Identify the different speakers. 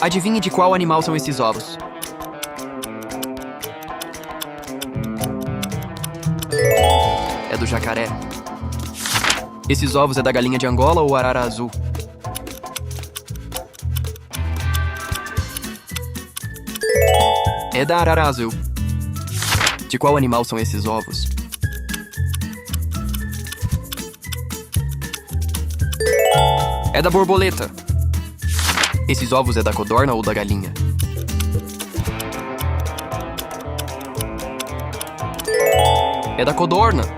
Speaker 1: Adivinhe de qual animal são esses ovos? É do jacaré. Esses ovos é da galinha de Angola ou arara azul? É da arara azul. De qual animal são esses ovos? É da borboleta. Esses ovos é da codorna ou da galinha? É da codorna.